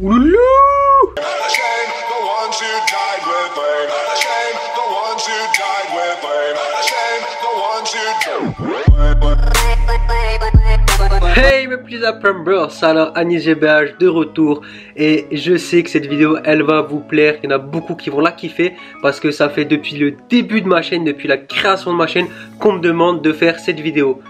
Ouloulou! Hey mes petits Apprembers, alors Anis GBH de retour et je sais que cette vidéo elle va vous plaire, il y en a beaucoup qui vont la kiffer parce que ça fait depuis le début de ma chaîne, depuis la création de ma chaîne qu'on me demande de faire cette vidéo.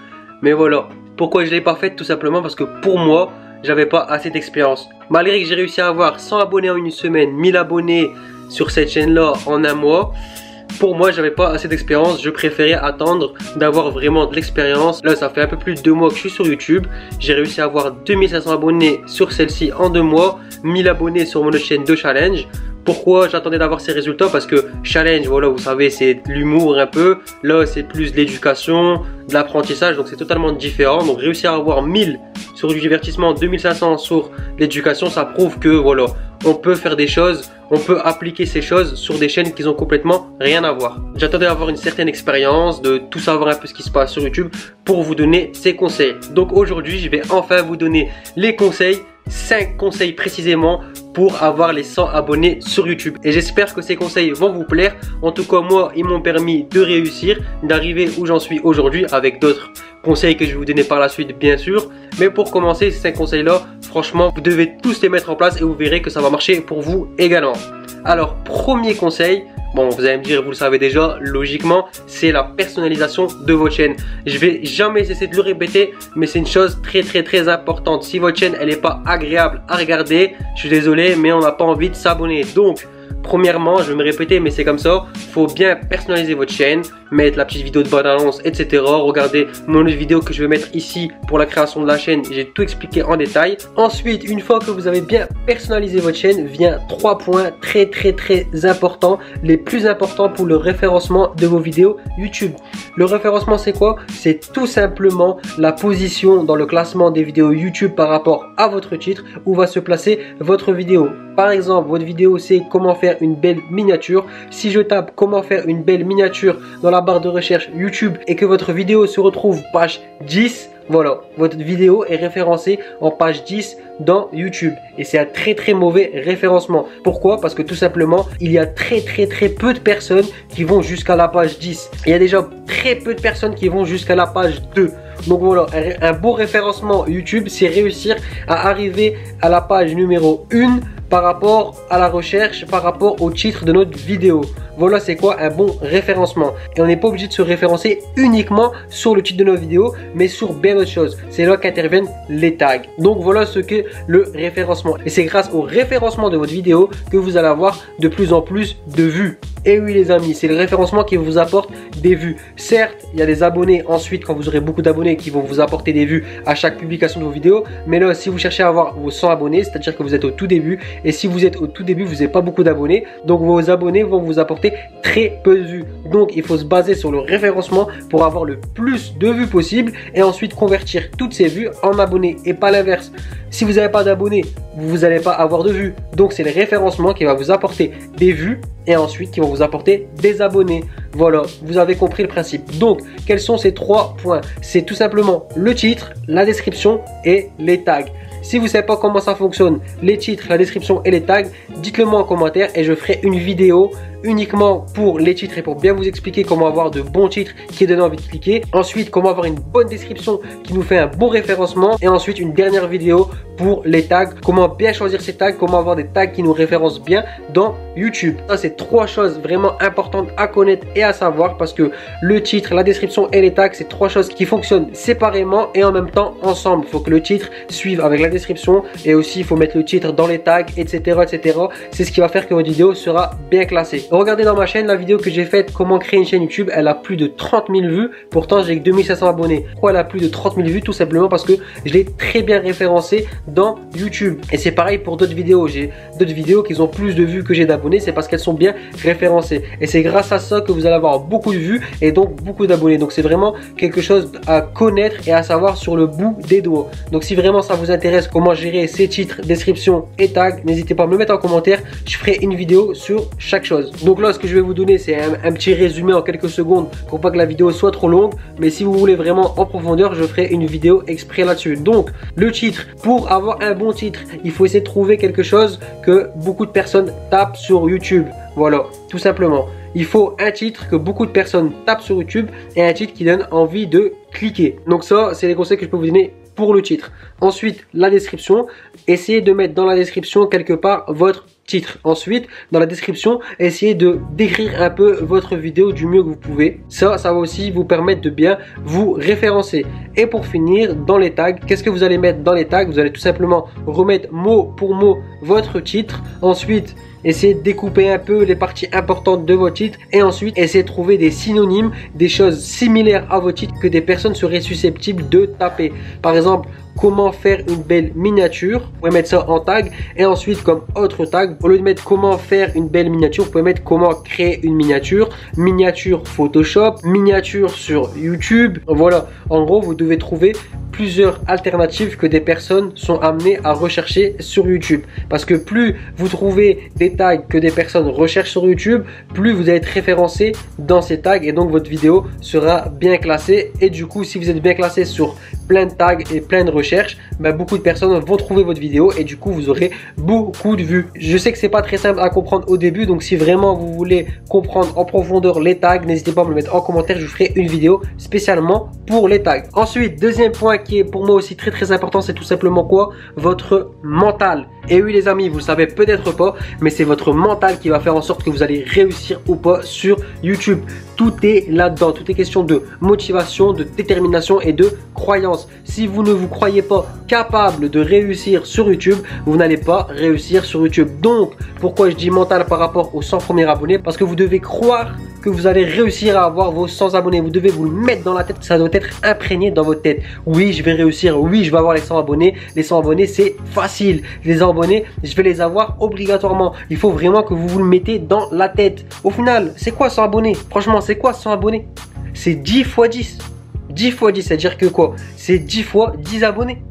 Mais voilà, pourquoi je ne l'ai pas faite? Tout simplement parce que pour moi, j'avais pas assez d'expérience. Malgré que j'ai réussi à avoir 100 abonnés en une semaine, 1000 abonnés sur cette chaîne là en un mois, pour moi j'avais pas assez d'expérience, je préférais attendre d'avoir vraiment de l'expérience. Là ça fait un peu plus de 2 mois que je suis sur YouTube, j'ai réussi à avoir 2500 abonnés sur celle-ci en 2 mois, 1000 abonnés sur mon chaîne de challenge. Pourquoi j'attendais d'avoir ces résultats? Parce que challenge, voilà, vous savez, c'est de l'humour un peu. Là, c'est plus de l'éducation, de l'apprentissage, donc c'est totalement différent. Donc réussir à avoir 1000 sur du divertissement, 2500 sur l'éducation, ça prouve que voilà, on peut faire des choses, on peut appliquer ces choses sur des chaînes qui ont complètement rien à voir. J'attendais d'avoir une certaine expérience, de tout savoir un peu ce qui se passe sur YouTube pour vous donner ces conseils. Donc aujourd'hui, je vais enfin vous donner les conseils, 5 conseils précisément pour avoir les 100 abonnés sur YouTube. Et j'espère que ces conseils vont vous plaire. En tout cas, moi, ils m'ont permis de réussir, d'arriver où j'en suis aujourd'hui avec d'autres conseils que je vais vous donner par la suite, bien sûr. Mais pour commencer, ces 5 conseils-là, franchement, vous devez tous les mettre en place et vous verrez que ça va marcher pour vous également. Alors, premier conseil, bon, vous allez me dire, vous le savez déjà, logiquement, c'est la personnalisation de votre chaîne. Je vais jamais cesser de le répéter, mais c'est une chose très importante. Si votre chaîne, elle n'est pas agréable à regarder, je suis désolé, mais on n'a pas envie de s'abonner. Donc, premièrement, je vais me répéter, mais c'est comme ça, faut bien personnaliser votre chaîne, mettre la petite vidéo de bande-annonce, etc. Regardez mon autre vidéo que je vais mettre ici pour la création de la chaîne, j'ai tout expliqué en détail. Ensuite, une fois que vous avez bien personnalisé votre chaîne, vient 3 points très importants, les plus importants pour le référencement de vos vidéos YouTube. Le référencement, c'est quoi? C'est tout simplement la position dans le classement des vidéos YouTube par rapport à votre titre, où va se placer votre vidéo. Par exemple, votre vidéo c'est comment faire une belle miniature. Si je tape comment faire une belle miniature dans la barre de recherche YouTube et que votre vidéo se retrouve page 10, voilà, votre vidéo est référencée en page 10 dans YouTube. Et c'est un très mauvais référencement. Pourquoi? Parce que tout simplement, il y a très peu de personnes qui vont jusqu'à la page 10. Il y a déjà très peu de personnes qui vont jusqu'à la page 2. Donc voilà, un bon référencement YouTube, c'est réussir à arriver à la page numéro 1 par rapport à la recherche, par rapport au titre de notre vidéo. Voilà, c'est quoi un bon référencement. Et on n'est pas obligé de se référencer uniquement sur le titre de nos vidéos, mais sur bien d'autres choses. C'est là qu'interviennent les tags. Donc voilà ce qu'est le référencement. Et c'est grâce au référencement de votre vidéo que vous allez avoir de plus en plus de vues. Et oui les amis, c'est le référencement qui vous apporte des vues. Certes, il y a des abonnés ensuite quand vous aurez beaucoup d'abonnés qui vont vous apporter des vues à chaque publication de vos vidéos. Mais là, si vous cherchez à avoir vos 100 abonnés, c'est-à-dire que vous êtes au tout début. Et si vous êtes au tout début, vous n'avez pas beaucoup d'abonnés. Donc vos abonnés vont vous apporter très peu de vues. Donc il faut se baser sur le référencement pour avoir le plus de vues possible. Et ensuite convertir toutes ces vues en abonnés. Et pas l'inverse. Si vous n'avez pas d'abonnés, vous n'allez pas avoir de vues. Donc c'est le référencement qui va vous apporter des vues et ensuite qui vont vous apporter des abonnés. Voilà, vous avez compris le principe. Donc, quels sont ces 3 points? C'est tout simplement le titre, la description et les tags. Si vous ne savez pas comment ça fonctionne, les titres, la description et les tags, dites-le moi en commentaire et je ferai une vidéo uniquement pour les titres et pour bien vous expliquer comment avoir de bons titres qui donnent envie de cliquer. Ensuite, comment avoir une bonne description qui nous fait un bon référencement. Et ensuite, une dernière vidéo pour les tags. Comment bien choisir ces tags, comment avoir des tags qui nous référencent bien dans YouTube. Ça, c'est 3 choses vraiment importantes à connaître et à savoir parce que le titre, la description et les tags, c'est 3 choses qui fonctionnent séparément et en même temps ensemble. Il faut que le titre suive avec la description et aussi il faut mettre le titre dans les tags, etc. C'est ce qui va faire que votre vidéo sera bien classée. Regardez dans ma chaîne la vidéo que j'ai faite comment créer une chaîne YouTube, elle a plus de 30 000 vues, pourtant j'ai que 2500 abonnés. Pourquoi elle a plus de 30 000 vues? Tout simplement parce que je l'ai très bien référencé dans YouTube. Et c'est pareil pour d'autres vidéos, j'ai d'autres vidéos qui ont plus de vues que j'ai d'abonnés, c'est parce qu'elles sont bien référencées. Et c'est grâce à ça que vous allez avoir beaucoup de vues et donc beaucoup d'abonnés. Donc c'est vraiment quelque chose à connaître et à savoir sur le bout des doigts. Donc si vraiment ça vous intéresse comment gérer ces titres, descriptions et tags, n'hésitez pas à me le mettre en commentaire, je ferai une vidéo sur chaque chose. Donc là, ce que je vais vous donner, c'est un petit résumé en quelques secondes pour pas que la vidéo soit trop longue. Mais si vous voulez vraiment en profondeur, je ferai une vidéo exprès là-dessus. Donc, le titre, pour avoir un bon titre, il faut essayer de trouver quelque chose que beaucoup de personnes tapent sur YouTube. Voilà, tout simplement. Il faut un titre que beaucoup de personnes tapent sur YouTube et un titre qui donne envie de cliquer. Donc ça, c'est les conseils que je peux vous donner pour le titre. Ensuite, la description. Essayez de mettre dans la description quelque part votre titre. Ensuite, dans la description, essayez de décrire un peu votre vidéo du mieux que vous pouvez. Ça va aussi vous permettre de bien vous référencer. Et pour finir, dans les tags, qu'est-ce que vous allez mettre dans les tags? Vous allez tout simplement remettre mot pour mot votre titre. Ensuite, essayez de découper un peu les parties importantes de votre titre et ensuite essayez de trouver des synonymes, des choses similaires à votre titre que des personnes seraient susceptibles de taper. Par exemple, comment faire une belle miniature, vous pouvez mettre ça en tag et ensuite comme autre tag, au lieu de mettre comment faire une belle miniature, vous pouvez mettre comment créer une miniature, miniature Photoshop, miniature sur YouTube. Voilà, en gros vous devez trouver plusieurs alternatives que des personnes sont amenées à rechercher sur YouTube. Parce que plus vous trouvez des tags que des personnes recherchent sur YouTube, plus vous allez être référencé dans ces tags et donc votre vidéo sera bien classée. Et du coup, si vous êtes bien classé sur plein de tags et plein de recherches, beaucoup de personnes vont trouver votre vidéo et du coup, vous aurez beaucoup de vues. Je sais que c'est pas très simple à comprendre au début, donc si vraiment vous voulez comprendre en profondeur les tags, n'hésitez pas à me le mettre en commentaire, je vous ferai une vidéo spécialement pour les tags. Ensuite, deuxième point qui est pour moi aussi très important, c'est tout simplement quoi? Votre mental. Et oui les amis, vous le savez peut-être pas, mais c'est votre mental qui va faire en sorte que vous allez réussir ou pas sur YouTube. Tout est là-dedans, tout est question de motivation, de détermination et de croyance. Si vous ne vous croyez pas capable de réussir sur YouTube, vous n'allez pas réussir sur YouTube. Donc, pourquoi je dis mental par rapport aux 100 premiers abonnés? Parce que vous devez croire que vous allez réussir à avoir vos 100 abonnés. Vous devez vous le mettre dans la tête, ça doit être imprégné dans votre tête. Oui, je vais réussir, oui, je vais avoir les 100 abonnés. Les 100 abonnés, c'est facile. Les abonnés, je vais les avoir obligatoirement. Il faut vraiment que vous vous le mettez dans la tête. Au final, c'est quoi 100 abonnés? Franchement, c'est quoi 100 abonnés? C'est 10 fois 10. 10 fois 10, c'est-à-dire que quoi? C'est 10 fois 10 abonnés.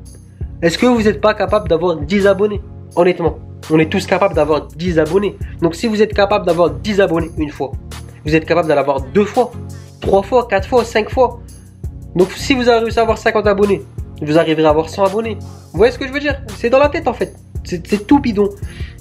Est-ce que vous n'êtes pas capable d'avoir 10 abonnés? Honnêtement, on est tous capables d'avoir 10 abonnés. Donc si vous êtes capable d'avoir 10 abonnés une fois, vous êtes capable d'en avoir 2 fois, 3 fois, 4 fois, 5 fois. Donc si vous avez réussi à avoir 50 abonnés, vous arriverez à avoir 100 abonnés. Vous voyez ce que je veux dire? C'est dans la tête en fait. C'est tout bidon.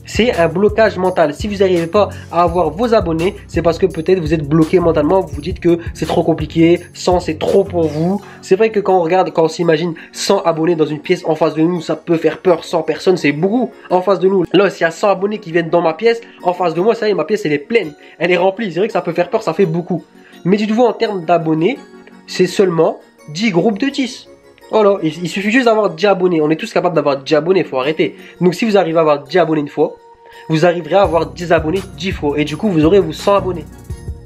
C'est un blocage mental. Si vous n'arrivez pas à avoir vos abonnés, c'est parce que peut-être vous êtes bloqué mentalement. Vous vous dites que c'est trop compliqué, 100 c'est trop pour vous. C'est vrai que quand on regarde, quand on s'imagine 100 abonnés dans une pièce en face de nous, ça peut faire peur. 100 personnes, c'est beaucoup en face de nous. Là, s'il y a 100 abonnés qui viennent dans ma pièce, en face de moi, ça y est, ma pièce elle est pleine. Elle est remplie. C'est vrai que ça peut faire peur, ça fait beaucoup. Mais dites-vous en termes d'abonnés, c'est seulement 10 groupes de 10. Voilà, il suffit juste d'avoir 10 abonnés. On est tous capables d'avoir 10 abonnés, il faut arrêter. Donc si vous arrivez à avoir 10 abonnés une fois, vous arriverez à avoir 10 abonnés 10 fois. Et du coup, vous aurez vos 100 abonnés.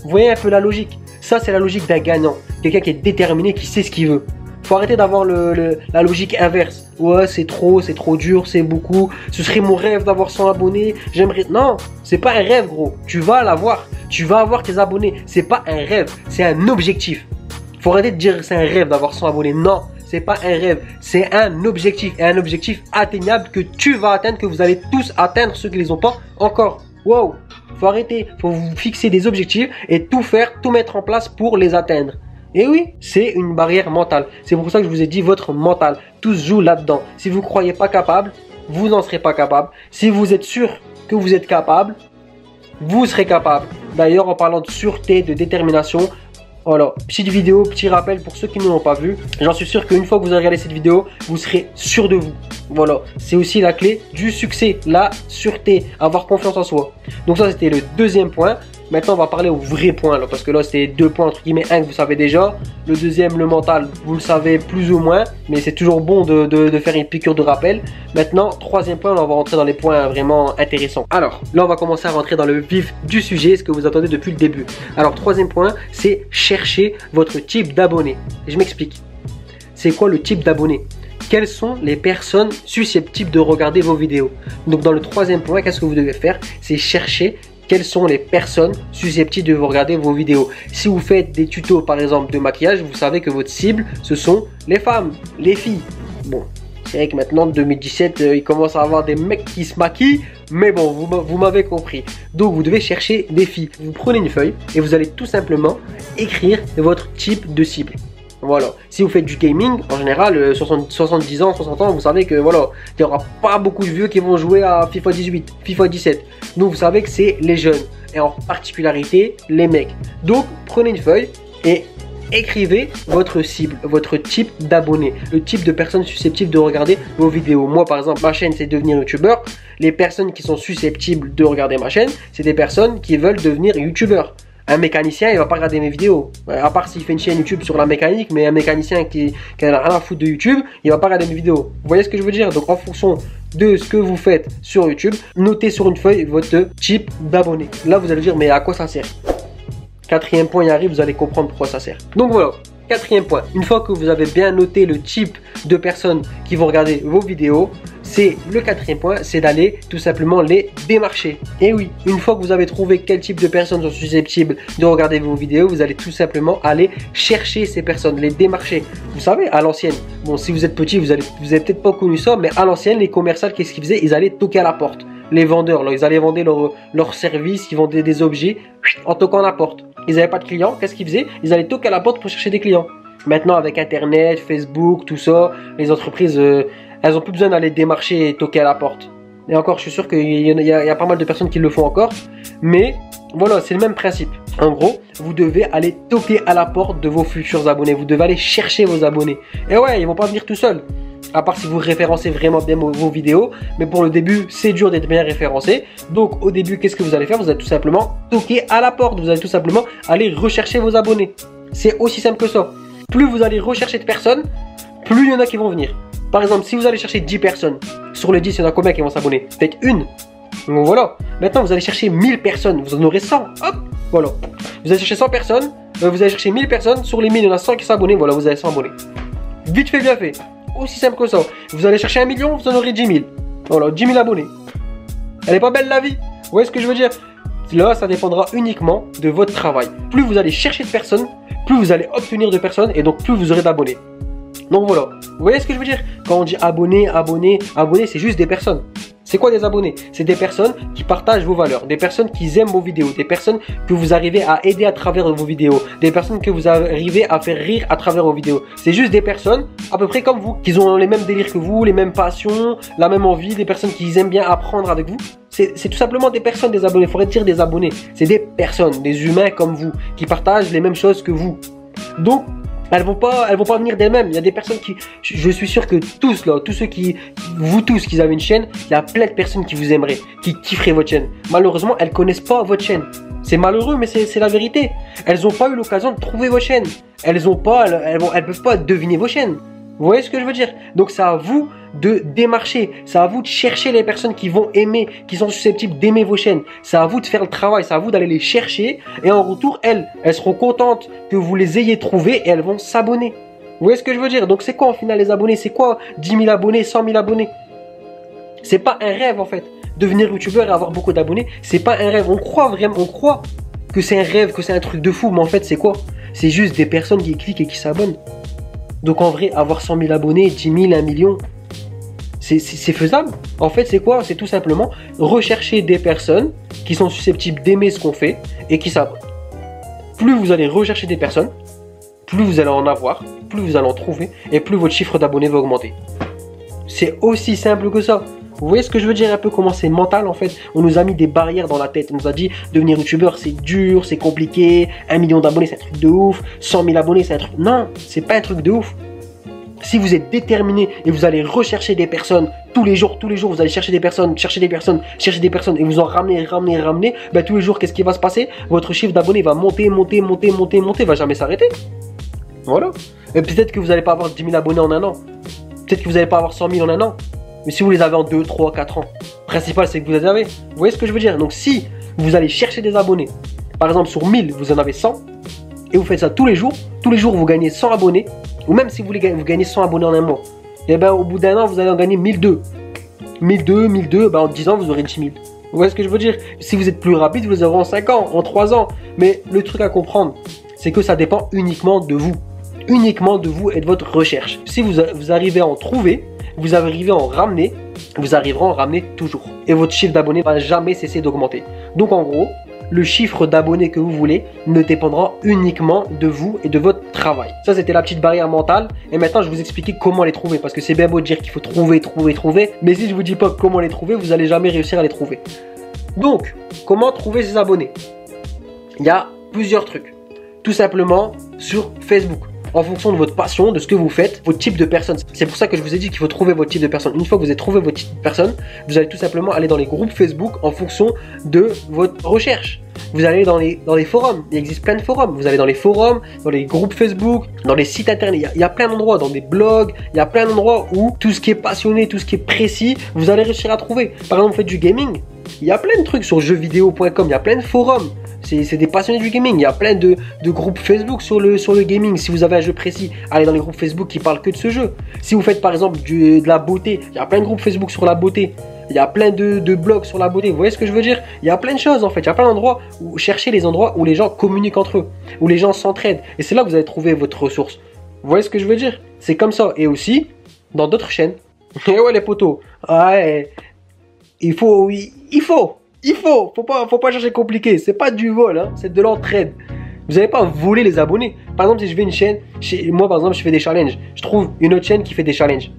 Vous voyez un peu la logique? Ça, c'est la logique d'un gagnant. Quelqu'un qui est déterminé, qui sait ce qu'il veut. Faut arrêter d'avoir la logique inverse. Ouais, c'est trop dur, c'est beaucoup. Ce serait mon rêve d'avoir 100 abonnés. J'aimerais... Non, c'est pas un rêve, gros. Tu vas l'avoir. Tu vas avoir tes abonnés. C'est pas un rêve, c'est un objectif. Faut arrêter de dire que c'est un rêve d'avoir 100 abonnés. Non. C'est pas un rêve, c'est un objectif et un objectif atteignable que tu vas atteindre, que vous allez tous atteindre, ceux qui les ont pas encore. Wow, faut arrêter, faut vous fixer des objectifs et tout faire, tout mettre en place pour les atteindre. Et oui, c'est une barrière mentale. C'est pour ça que je vous ai dit votre mental. Tout se joue là-dedans. Si vous ne croyez pas capable, vous n'en serez pas capable. Si vous êtes sûr que vous êtes capable, vous serez capable. D'ailleurs, en parlant de sûreté, de détermination, voilà, petite vidéo, petit rappel pour ceux qui ne l'ont pas vu. J'en suis sûr qu'une fois que vous aurez regardé cette vidéo, vous serez sûr de vous. Voilà, c'est aussi la clé du succès, la sûreté, avoir confiance en soi. Donc ça, c'était le deuxième point. Maintenant, on va parler au vrai point, là, parce que là, c'était 2 points, entre guillemets, un que vous savez déjà. Le deuxième, le mental, vous le savez plus ou moins, mais c'est toujours bon de faire une piqûre de rappel. Maintenant, troisième point, on va rentrer dans les points vraiment intéressants. Alors, là, on va commencer à rentrer dans le vif du sujet, ce que vous attendez depuis le début. Alors, troisième point, c'est chercher votre type d'abonné. Je m'explique. C'est quoi le type d'abonné? Quelles sont les personnes susceptibles de regarder vos vidéos? Donc, dans le troisième point, qu'est-ce que vous devez faire? C'est chercher quelles sont les personnes susceptibles de vous regarder vos vidéos. Si vous faites des tutos par exemple de maquillage, vous savez que votre cible ce sont les femmes, les filles. Bon, C'est vrai que maintenant, 2017, il commence à avoir des mecs qui se maquillent. Mais bon, vous m'avez compris. Donc, vous devez chercher des filles. Vous prenez une feuille et vous allez tout simplement écrire votre type de cible. Voilà. Si vous faites du gaming, en général, 70 ans, 60 ans, vous savez que voilà, il n'y aura pas beaucoup de vieux qui vont jouer à FIFA 18, FIFA 17. Donc, vous savez que c'est les jeunes. Et en particularité, les mecs. Donc, prenez une feuille et écrivez votre cible, votre type d'abonné, le type de personnes susceptibles de regarder vos vidéos. Moi, par exemple, ma chaîne, c'est devenir youtubeur. Les personnes qui sont susceptibles de regarder ma chaîne, c'est des personnes qui veulent devenir youtubeur. Un mécanicien, il va pas regarder mes vidéos. À part s'il fait une chaîne YouTube sur la mécanique, mais un mécanicien qui n'a rien à foutre de YouTube, il va pas regarder mes vidéos. Vous voyez ce que je veux dire? Donc, en fonction de ce que vous faites sur YouTube, notez sur une feuille votre type d'abonné. Là, vous allez dire, mais à quoi ça sert? Quatrième point, il arrive, vous allez comprendre pourquoi ça sert. Donc voilà, quatrième point. Une fois que vous avez bien noté le type de personnes qui vont regarder vos vidéos, c'est le quatrième point, c'est d'aller tout simplement les démarcher. Et oui, une fois que vous avez trouvé quel type de personnes sont susceptibles de regarder vos vidéos, vous allez tout simplement aller chercher ces personnes, les démarcher. Vous savez, à l'ancienne, bon, si vous êtes petit, vous avez peut-être pas connu ça, mais à l'ancienne, les commerciaux, qu'est-ce qu'ils faisaient? Ils allaient toquer à la porte. Les vendeurs, là, ils allaient vendre leurs services, ils vendaient des objets en toquant à la porte. Ils n'avaient pas de clients, qu'est-ce qu'ils faisaient? Ils allaient toquer à la porte pour chercher des clients. Maintenant, avec Internet, Facebook, tout ça, les entreprises, elles n'ont plus besoin d'aller démarcher et toquer à la porte. Et encore, je suis sûr qu'il y a pas mal de personnes qui le font encore. Mais voilà, c'est le même principe. En gros, vous devez aller toquer à la porte de vos futurs abonnés. Vous devez aller chercher vos abonnés. Et ouais, ils vont pas venir tout seuls. À part si vous référencez vraiment bien vos vidéos. Mais pour le début, c'est dur d'être bien référencé. Donc au début, qu'est-ce que vous allez faire? Vous allez tout simplement toquer à la porte. Vous allez tout simplement aller rechercher vos abonnés. C'est aussi simple que ça. Plus vous allez rechercher de personnes, plus il y en a qui vont venir. Par exemple, si vous allez chercher 10 personnes, sur les 10, il y en a combien qui vont s'abonner? Peut-être une. Donc voilà. Maintenant, vous allez chercher 1000 personnes. Vous en aurez 100. Hop, voilà. Vous allez chercher 100 personnes. Vous allez chercher 1000 personnes. Sur les 1000, il y en a 100 qui s'abonnent. Voilà, vous avez 100 abonnés. Vite fait, bien fait. Aussi simple que ça. Vous allez chercher 1 million, vous en aurez 10 000. Voilà, 10 000 abonnés. Elle est pas belle la vie? Vous voyez ce que je veux dire? Là, ça dépendra uniquement de votre travail. Plus vous allez chercher de personnes, plus vous allez obtenir de personnes et donc plus vous aurez d'abonnés. Donc voilà, vous voyez ce que je veux dire? Quand on dit abonné, c'est juste des personnes. C'est quoi des abonnés? C'est des personnes qui partagent vos valeurs, des personnes qui aiment vos vidéos, des personnes que vous arrivez à aider à travers vos vidéos, des personnes que vous arrivez à faire rire à travers vos vidéos. C'est juste des personnes à peu près comme vous, qui ont les mêmes délires que vous, les mêmes passions, la même envie, des personnes qui aiment bien apprendre avec vous. C'est tout simplement des personnes, des abonnés. Il faudrait dire des abonnés. C'est des personnes, des humains comme vous, qui partagent les mêmes choses que vous. Donc, elles vont pas venir d'elles-mêmes. Il y a des personnes qui, je suis sûr que tous là, tous ceux vous tous qui avez une chaîne, il y a plein de personnes qui vous aimeraient, qui kifferaient votre chaîne. Malheureusement, elles connaissent pas votre chaîne. C'est malheureux, mais c'est la vérité. Elles n'ont pas eu l'occasion de trouver votre chaîne. Elles peuvent pas deviner vos chaînes. Vous voyez ce que je veux dire? Donc c'est à vous de démarcher, c'est à vous de chercher les personnes qui vont aimer, qui sont susceptibles d'aimer vos chaînes. C'est à vous de faire le travail, c'est à vous d'aller les chercher et en retour, elles seront contentes que vous les ayez trouvées et elles vont s'abonner. Vous voyez ce que je veux dire? Donc c'est quoi au final les abonnés? C'est quoi 10 000 abonnés, 100 000 abonnés? C'est pas un rêve en fait. Devenir youtubeur et avoir beaucoup d'abonnés, c'est pas un rêve. On croit que c'est un rêve, que c'est un truc de fou, mais en fait c'est quoi? C'est juste des personnes qui cliquent et qui s'abonnent. Donc en vrai, avoir 100 000 abonnés, 10 000, 1 million, c'est faisable. En fait, c'est quoi? C'est tout simplement rechercher des personnes qui sont susceptibles d'aimer ce qu'on fait et qui s'abonnent. Plus vous allez rechercher des personnes, plus vous allez en avoir, plus vous allez en trouver et plus votre chiffre d'abonnés va augmenter. C'est aussi simple que ça. Vous voyez ce que je veux dire un peu comment c'est mental en fait? On nous a mis des barrières dans la tête. On nous a dit devenir youtubeur c'est dur, c'est compliqué. 1 million d'abonnés c'est un truc de ouf. 100 000 abonnés c'est un truc... Non, c'est pas un truc de ouf. Si vous êtes déterminé et vous allez rechercher des personnes tous les jours vous allez chercher des personnes et vous en ramener, ben, tous les jours qu'est-ce qui va se passer? Votre chiffre d'abonnés va monter, va jamais s'arrêter. Voilà. Et peut-être que vous n'allez pas avoir 10 000 abonnés en un an. Peut-être que vous n'allez pas avoir 100 000 en un an. Mais si vous les avez en 2, 3, 4 ans, le principal c'est que vous les avez. Vous voyez ce que je veux dire? Donc si vous allez chercher des abonnés, par exemple sur 1000 vous en avez 100, et vous faites ça tous les jours vous gagnez 100 abonnés, ou même si vous gagnez 100 abonnés en un mois, et ben au bout d'un an vous allez en gagner 1002. 1002, ben en 10 ans vous aurez 10 000. Vous voyez ce que je veux dire? Si vous êtes plus rapide, vous les aurez en 5 ans, en 3 ans. Mais le truc à comprendre, c'est que ça dépend uniquement de vous. Uniquement de vous et de votre recherche. Si vous arrivez à en trouver, vous arrivez à en ramener, vous arriverez à en ramener toujours. Et votre chiffre d'abonnés va jamais cesser d'augmenter. Donc en gros, le chiffre d'abonnés que vous voulez ne dépendra uniquement de vous et de votre travail. Ça, c'était la petite barrière mentale. Et maintenant, je vais vous expliquer comment les trouver. Parce que c'est bien beau de dire qu'il faut trouver. Mais si je vous dis pas comment les trouver, vous n'allez jamais réussir à les trouver. Donc, comment trouver ces abonnés? Il y a plusieurs trucs. Tout simplement sur Facebook. En fonction de votre passion, de ce que vous faites, votre type de personne. C'est pour ça que je vous ai dit qu'il faut trouver votre type de personne. Une fois que vous avez trouvé votre type de personne, vous allez tout simplement aller dans les groupes Facebook en fonction de votre recherche. Vous allez dans les forums, il existe plein de forums. Vous allez dans les forums, dans les groupes Facebook, dans les sites internet. Il y a plein d'endroits, dans des blogs, il y a plein d'endroits où tout ce qui est passionné, tout ce qui est précis, vous allez réussir à trouver. Par exemple, vous faites du gaming, il y a plein de trucs sur jeuxvideo.com, il y a plein de forums. C'est des passionnés du gaming. Il y a plein de groupes Facebook sur le gaming. Si vous avez un jeu précis, allez dans les groupes Facebook qui parlent que de ce jeu. Si vous faites par exemple de la beauté, il y a plein de groupes Facebook sur la beauté. Il y a plein de blogs sur la beauté. Vous voyez ce que je veux dire? Il y a plein de choses en fait. Il y a plein d'endroits où cherchez les endroits où les gens communiquent entre eux, où les gens s'entraident. Et c'est là que vous allez trouver votre ressource. Vous voyez ce que je veux dire? C'est comme ça. Et aussi, dans d'autres chaînes. Et ouais les potos. Ouais. Faut pas chercher compliqué. C'est pas du vol, hein, c'est de l'entraide. Vous n'allez pas voler les abonnés. Par exemple, si je vais une chaîne, moi par exemple, je fais des challenges. Je trouve une autre chaîne qui fait des challenges.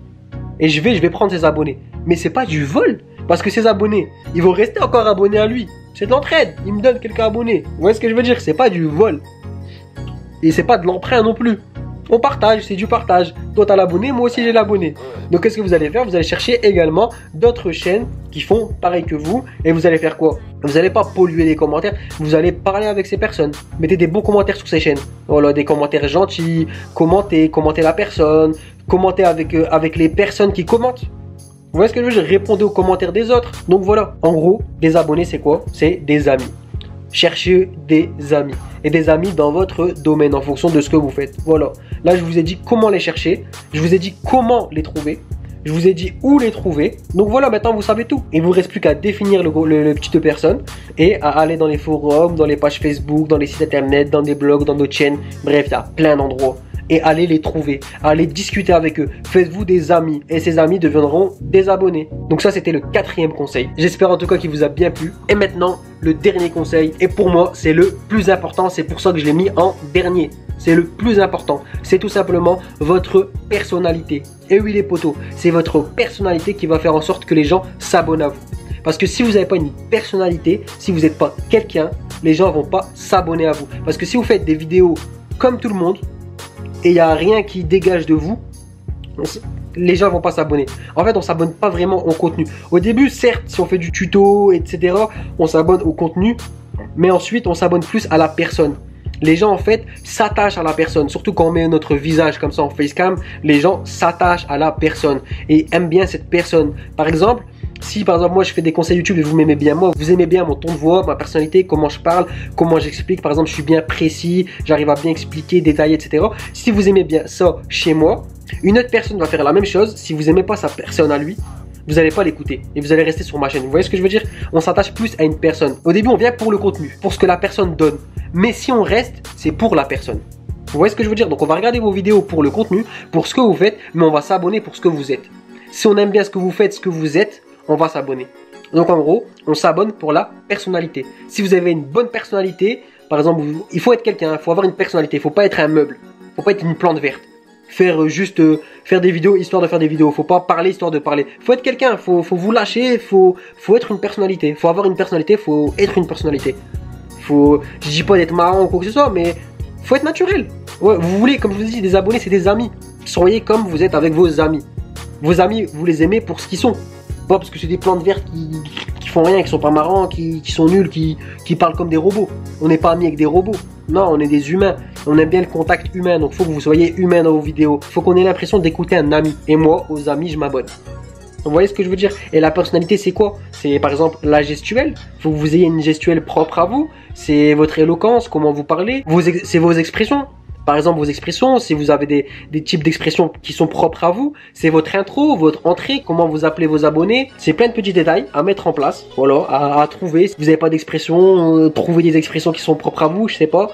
Et je vais prendre ses abonnés. Mais c'est pas du vol. Parce que ses abonnés, ils vont rester encore abonnés à lui. C'est de l'entraide. Il me donne quelques abonnés. Vous voyez ce que je veux dire? C'est pas du vol. Et c'est pas de l'emprunt non plus. On partage, c'est du partage. Toi t'as l'abonné, moi aussi j'ai l'abonné. Donc qu'est-ce que vous allez faire? Vous allez chercher également d'autres chaînes qui font pareil que vous. Et vous allez faire quoi? Vous n'allez pas polluer les commentaires. Vous allez parler avec ces personnes. Mettez des bons commentaires sur ces chaînes. Voilà, des commentaires gentils. Commentez la personne. Commentez avec les personnes qui commentent. Vous voyez ce que je veux dire? Répondez aux commentaires des autres. Donc voilà, en gros, des abonnés c'est quoi? C'est des amis. Cherchez des amis. Et des amis dans votre domaine en fonction de ce que vous faites. Voilà. Là, je vous ai dit comment les chercher. Je vous ai dit comment les trouver. Je vous ai dit où les trouver. Donc voilà, maintenant vous savez tout. Il ne vous reste plus qu'à définir le type de personne et à aller dans les forums, dans les pages Facebook, dans les sites internet, dans des blogs, dans d'autres chaînes. Bref, il y a plein d'endroits. Et allez les trouver, allez discuter avec eux. Faites-vous des amis et ces amis deviendront des abonnés. Donc ça, c'était le 4e conseil. J'espère en tout cas qu'il vous a bien plu. Et maintenant, le dernier conseil. Et pour moi, c'est le plus important. C'est pour ça que je l'ai mis en dernier. C'est le plus important. C'est tout simplement votre personnalité. Et oui les potos, c'est votre personnalité qui va faire en sorte que les gens s'abonnent à vous. Parce que si vous n'avez pas une personnalité, si vous n'êtes pas quelqu'un, les gens ne vont pas s'abonner à vous. Parce que si vous faites des vidéos comme tout le monde, et il n'y a rien qui dégage de vous, les gens ne vont pas s'abonner. En fait, on ne s'abonne pas vraiment au contenu. Au début, certes, si on fait du tuto, etc., on s'abonne au contenu, mais ensuite, on s'abonne plus à la personne. Les gens, en fait, s'attachent à la personne. Surtout quand on met notre visage comme ça en facecam, les gens s'attachent à la personne et aiment bien cette personne. Par exemple, si par exemple moi je fais des conseils YouTube et vous m'aimez bien moi, vous aimez bien mon ton de voix, ma personnalité, comment je parle, comment j'explique, par exemple je suis bien précis, j'arrive à bien expliquer, détailler, etc. Si vous aimez bien ça chez moi, une autre personne va faire la même chose. Si vous n'aimez pas sa personne à lui, vous n'allez pas l'écouter et vous allez rester sur ma chaîne. Vous voyez ce que je veux dire? On s'attache plus à une personne. Au début on vient pour le contenu, pour ce que la personne donne. Mais si on reste, c'est pour la personne. Vous voyez ce que je veux dire? Donc on va regarder vos vidéos pour le contenu, pour ce que vous faites, mais on va s'abonner pour ce que vous êtes. Si on aime bien ce que vous faites, ce que vous êtes, on va s'abonner. Donc en gros, on s'abonne pour la personnalité. Si vous avez une bonne personnalité, par exemple, il faut être quelqu'un, il faut avoir une personnalité, il ne faut pas être un meuble, il ne faut pas être une plante verte. Faire des vidéos histoire de faire des vidéos, il ne faut pas parler histoire de parler. Il faut être quelqu'un, il faut vous lâcher, il faut être une personnalité. Il faut avoir une personnalité, il faut être une personnalité. Je dis pas d'être marrant ou quoi que ce soit, mais il faut être naturel. Ouais, vous voulez, comme je vous dis, des abonnés, c'est des amis. Soyez comme vous êtes avec vos amis. Vos amis, vous les aimez pour ce qu'ils sont. Pas parce que c'est des plantes vertes qui font rien, qui sont pas marrants, qui sont nuls, qui parlent comme des robots. On n'est pas amis avec des robots. Non, on est des humains. On aime bien le contact humain. Donc il faut que vous soyez humain dans vos vidéos. Il faut qu'on ait l'impression d'écouter un ami. Et moi, aux amis, je m'abonne. Vous voyez ce que je veux dire? Et la personnalité, c'est quoi? C'est par exemple la gestuelle. Il faut que vous ayez une gestuelle propre à vous. C'est votre éloquence, comment vous parlez. C'est vos expressions. Par exemple, vos expressions, si vous avez des types d'expressions qui sont propres à vous, c'est votre intro, votre entrée, comment vous appelez vos abonnés. C'est plein de petits détails à mettre en place, voilà, à trouver. Si vous n'avez pas d'expression, trouvez des expressions qui sont propres à vous, je sais pas.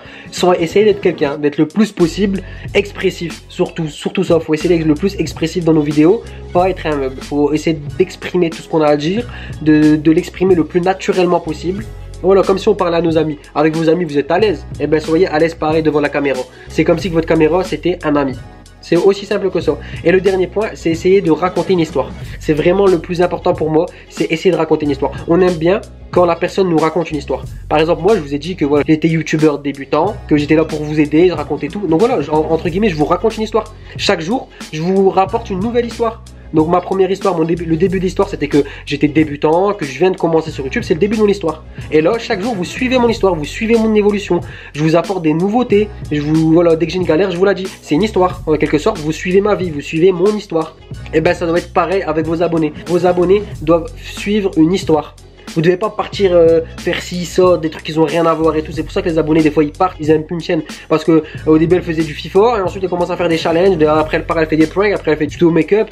Essayez d'être quelqu'un, d'être le plus possible expressif. Surtout ça, il faut essayer d'être le plus expressif dans nos vidéos, pas être un meuble. Il faut essayer d'exprimer tout ce qu'on a à dire, de l'exprimer le plus naturellement possible. Voilà, comme si on parlait à nos amis. Avec vos amis, vous êtes à l'aise. Eh bien, soyez à l'aise pareil devant la caméra. C'est comme si votre caméra, c'était un ami. C'est aussi simple que ça. Et le dernier point, c'est essayer de raconter une histoire. C'est vraiment le plus important pour moi, c'est essayer de raconter une histoire. On aime bien quand la personne nous raconte une histoire. Par exemple, moi, je vous ai dit que voilà, j'étais youtubeur débutant, que j'étais là pour vous aider, je racontais tout. Donc voilà, entre guillemets, je vous raconte une histoire. Chaque jour, je vous rapporte une nouvelle histoire. Donc ma première histoire, le début de l'histoire, c'était que j'étais débutant, que je viens de commencer sur YouTube, c'est le début de mon histoire. Et là, chaque jour, vous suivez mon histoire, vous suivez mon évolution. Je vous apporte des nouveautés. Voilà, dès que j'ai une galère, je vous la dis. C'est une histoire. En quelque sorte, vous suivez ma vie, vous suivez mon histoire. Et ben, ça doit être pareil avec vos abonnés. Vos abonnés doivent suivre une histoire. Vous devez pas partir faire ci, ça, des trucs qui ont rien à voir et tout. C'est pour ça que les abonnés, des fois, ils partent, ils aiment plus une chaîne. Parce que au début, elle faisait du FIFA et ensuite, elle commence à faire des challenges. Après, elle part, elle fait des pranks. Après, elle fait du tuto make-up.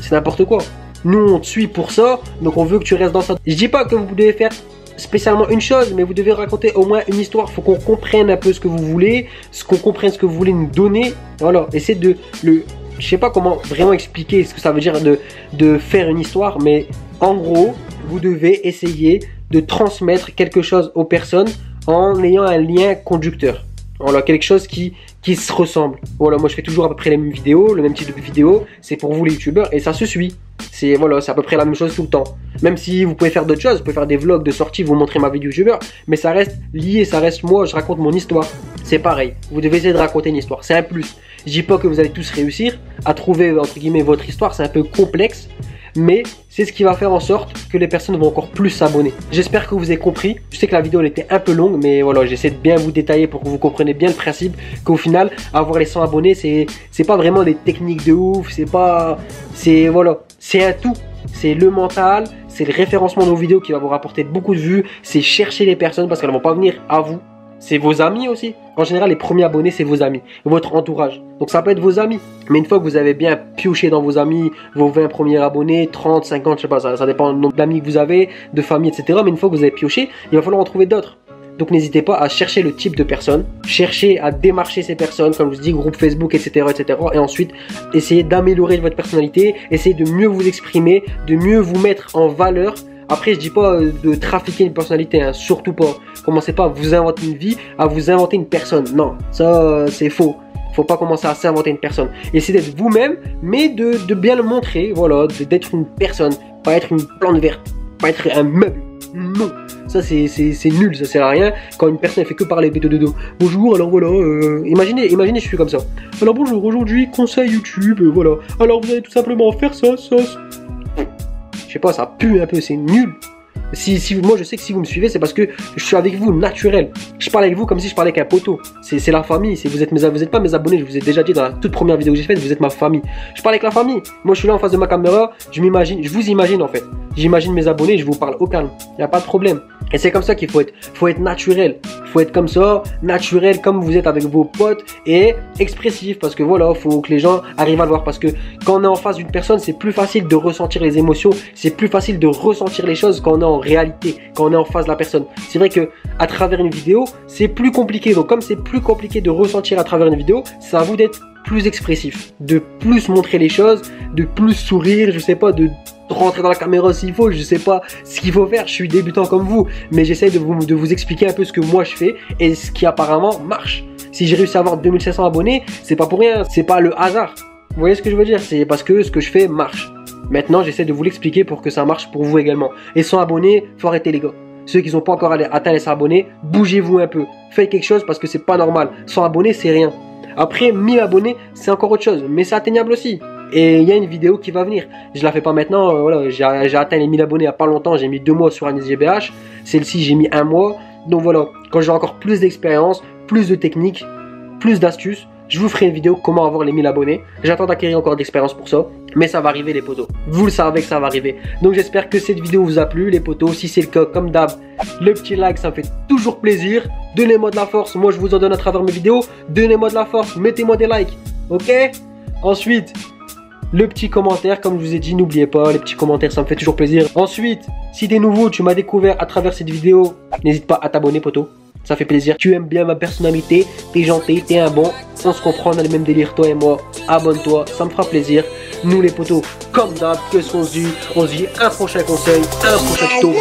C'est n'importe quoi. Nous, on te suit pour ça. Donc, on veut que tu restes dans ça. Je dis pas que vous devez faire spécialement une chose, mais vous devez raconter au moins une histoire. Faut qu'on comprenne un peu ce que vous voulez, qu'on comprenne ce que vous voulez nous donner. Voilà. Essayez de je sais pas comment vraiment expliquer ce que ça veut dire de faire une histoire, mais en gros, vous devez essayer de transmettre quelque chose aux personnes en ayant un lien conducteur. Voilà, quelque chose qui se ressemble. Voilà, moi je fais toujours à peu près les mêmes vidéos, le même type de vidéo. C'est pour vous les youtubeurs et ça se suit. C'est voilà, c'est à peu près la même chose tout le temps. Même si vous pouvez faire d'autres choses, vous pouvez faire des vlogs de sortie, vous montrer ma vie de youtubeur, mais ça reste lié, ça reste moi, je raconte mon histoire. C'est pareil, vous devez essayer de raconter une histoire, c'est un plus. Je dis pas que vous allez tous réussir à trouver entre guillemets votre histoire, c'est un peu complexe. Mais c'est ce qui va faire en sorte que les personnes vont encore plus s'abonner. J'espère que vous avez compris. Je sais que la vidéo elle était un peu longue, mais voilà, j'essaie de bien vous détailler pour que vous compreniez bien le principe. Qu'au final, avoir les 100 abonnés, c'est pas vraiment des techniques de ouf. Voilà, c'est un tout. C'est le mental, c'est le référencement de vos vidéos qui va vous rapporter beaucoup de vues. C'est chercher les personnes parce qu'elles vont pas venir à vous. C'est vos amis aussi. En général, les premiers abonnés, c'est vos amis, votre entourage. Donc ça peut être vos amis. Mais une fois que vous avez bien pioché dans vos amis, vos 20 premiers abonnés, 30, 50, je sais pas, ça dépend du nombre d'amis que vous avez, de famille, etc. Mais une fois que vous avez pioché, il va falloir en trouver d'autres. Donc n'hésitez pas à chercher le type de personnes, chercher à démarcher ces personnes, comme je vous dis, groupe Facebook, etc. etc. Et ensuite, essayez d'améliorer votre personnalité, essayez de mieux vous exprimer, de mieux vous mettre en valeur. Après, je dis pas de trafiquer une personnalité, hein, surtout pas. Commencez pas à vous inventer une vie, à vous inventer une personne. Non, ça c'est faux. Faut pas commencer à s'inventer une personne. Essayez d'être vous-même, mais de bien le montrer, voilà, d'être une personne, pas être une plante verte, pas être un meuble. Non, ça c'est nul, ça sert à rien. Quand une personne elle fait que parler de dos. Bonjour, alors voilà, imaginez je suis comme ça. Alors bonjour, aujourd'hui conseil YouTube, voilà. Alors vous allez tout simplement faire ça. Je sais pas, ça pue un peu, c'est nul. Moi je sais que si vous me suivez, c'est parce que je suis avec vous, naturel. Je parle avec vous comme si je parlais avec un poteau. C'est la famille, vous êtes pas mes abonnés, je vous ai déjà dit dans la toute première vidéo que j'ai faite, vous êtes ma famille. Je parle avec la famille. Moi je suis là en face de ma caméra, je vous imagine en fait. J'imagine mes abonnés, je vous parle au calme. Il n'y a pas de problème. Et c'est comme ça qu'il faut être naturel. Il faut être comme ça, naturel, comme vous êtes avec vos potes et expressif. Parce que voilà, il faut que les gens arrivent à le voir. Parce que quand on est en face d'une personne, c'est plus facile de ressentir les émotions. C'est plus facile de ressentir les choses quand on est en réalité, quand on est en face de la personne. C'est vrai que à travers une vidéo, c'est plus compliqué. Donc comme c'est plus compliqué de ressentir à travers une vidéo, c'est à vous d'être plus expressif, de plus montrer les choses, de plus sourire, je sais pas, de rentrer dans la caméra s'il faut, je sais pas ce qu'il faut faire, je suis débutant comme vous, mais j'essaie de vous expliquer un peu ce que moi je fais et ce qui apparemment marche. Si j'ai réussi à avoir 2500 abonnés, c'est pas pour rien, c'est pas le hasard. Vous voyez ce que je veux dire? C'est parce que ce que je fais marche. Maintenant, j'essaie de vous l'expliquer pour que ça marche pour vous également. Et 100 abonnés, faut arrêter les gars. Ceux qui n'ont pas encore atteint les 100 abonnés, bougez-vous un peu. Faites quelque chose parce que c'est pas normal. 100 abonnés, c'est rien. Après, 1000 abonnés, c'est encore autre chose. Mais c'est atteignable aussi. Et il y a une vidéo qui va venir. Je la fais pas maintenant. Voilà, j'ai atteint les 1000 abonnés il n'y a pas longtemps. J'ai mis 2 mois sur Anis GBH. Celle-ci, j'ai mis 1 mois. Donc voilà, quand j'ai encore plus d'expérience, plus de techniques, plus d'astuces, je vous ferai une vidéo comment avoir les 1000 abonnés. J'attends d'acquérir encore d'expérience pour ça. Mais ça va arriver les potos. Vous le savez que ça va arriver. Donc j'espère que cette vidéo vous a plu les potos. Si c'est le cas, comme d'hab, le petit like, ça me fait toujours plaisir. donnez-moi de la force, moi je vous en donne à travers mes vidéos. Donnez-moi de la force, mettez-moi des likes, ok? Ensuite, le petit commentaire, comme je vous ai dit, n'oubliez pas, les petits commentaires, ça me fait toujours plaisir. Ensuite, si t'es nouveau, tu m'as découvert à travers cette vidéo, n'hésite pas à t'abonner, poto. Ça fait plaisir. Tu aimes bien ma personnalité, t'es gentil, t'es un bon. On se comprend, on a le même délire, toi et moi. Abonne-toi, ça me fera plaisir. Nous les potos, comme d'hab, qu'est-ce qu'on se dit? On se dit un prochain conseil, un prochain tuto.